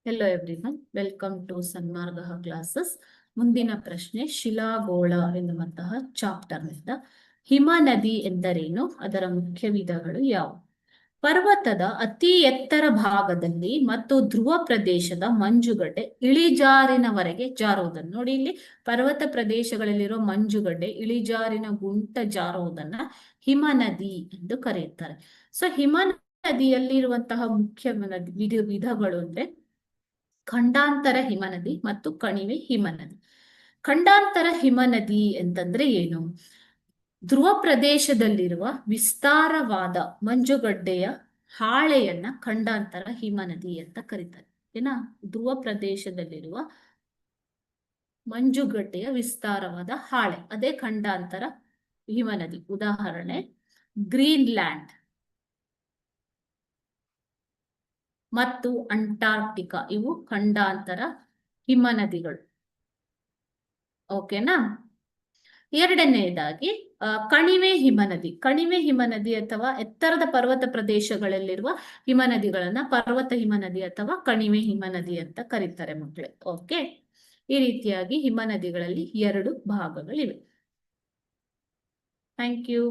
Hello everyone, welcome to Sanmarga classes. ಮುಂದಿನ ಪ್ರಶ್ನೆ ಶಿಲಾಗೋಳ ಎನ್ನುವಂತಹ ಚಾಪ್ಟರ್ನಿಂದ ಹಿಮ ನದಿ ಎಂದರೇನು, ಅದರ ಮುಖ್ಯ ವಿಧಗಳು ಯಾವುವು? ಪರ್ವತದ ಅತಿ ಎತ್ತರ ಭಾಗದಲ್ಲಿ ಮತ್ತು ಧ್ರುವ ಪ್ರದೇಶದ ಮಂಜುಗಡ್ಡೆ ಇಳಿಜಾರಿನವರೆಗೆ ಜಾರುವುದನ್ನು ನೋಡಿ. ಇಲ್ಲಿ ಪರ್ವತ ಪ್ರದೇಶಗಳಲ್ಲಿರೋ ಮಂಜುಗಡ್ಡೆ ಇಳಿಜಾರಿನ ಗುಂಟ ಜಾರುವುದನ್ನ ಹಿಮ ನದಿ ಎಂದು ಕರೆಯುತ್ತಾರೆ. ಸೊ ಹಿಮ ನದಿಯಲ್ಲಿರುವಂತಹ ಮುಖ್ಯ ವಿಧಗಳು ಅಂದ್ರೆ ಖಂಡಾಂತರ ಹಿಮನದಿ ಮತ್ತು ಕಣಿವೆ ಹಿಮನದಿ. ಖಂಡಾಂತರ ಹಿಮನದಿ ಅಂತಂದ್ರೆ ಏನು? ಧ್ರುವ ಪ್ರದೇಶದಲ್ಲಿರುವ ವಿಸ್ತಾರವಾದ ಮಂಜುಗಡ್ಡೆಯ ಹಾಳೆಯನ್ನ ಖಂಡಾಂತರ ಹಿಮನದಿ ಅಂತ ಕರೀತಾರೆ. ಏನ? ಧ್ರುವ ಪ್ರದೇಶದಲ್ಲಿರುವ ಮಂಜುಗಡ್ಡೆಯ ವಿಸ್ತಾರವಾದ ಹಾಳೆ, ಅದೇ ಖಂಡಾಂತರ ಹಿಮನದಿ. ಉದಾಹರಣೆ ಗ್ರೀನ್ಲ್ಯಾಂಡ್ ಮತ್ತು ಅಂಟಾರ್ಕ್ಟಿಕಾ, ಇವು ಖಂಡಾಂತರ ಹಿಮನದಿಗಳು. ಓಕೆನಾ? ಎರಡನೆಯದಾಗಿ ಕಣಿವೆ ಹಿಮನದಿ. ಕಣಿವೆ ಹಿಮನದಿ ಅಥವಾ ಎತ್ತರದ ಪರ್ವತ ಪ್ರದೇಶಗಳಲ್ಲಿರುವ ಹಿಮನದಿಗಳನ್ನ ಪರ್ವತ ಹಿಮನದಿ ಅಥವಾ ಕಣಿವೆ ಹಿಮನದಿ ಅಂತ ಕರೀತಾರೆ ಮಕ್ಕಳೇ. ಓಕೆ, ಈ ರೀತಿಯಾಗಿ ಹಿಮನದಿಗಳಲ್ಲಿ ಎರಡು ಭಾಗಗಳಿವೆ. Thank you.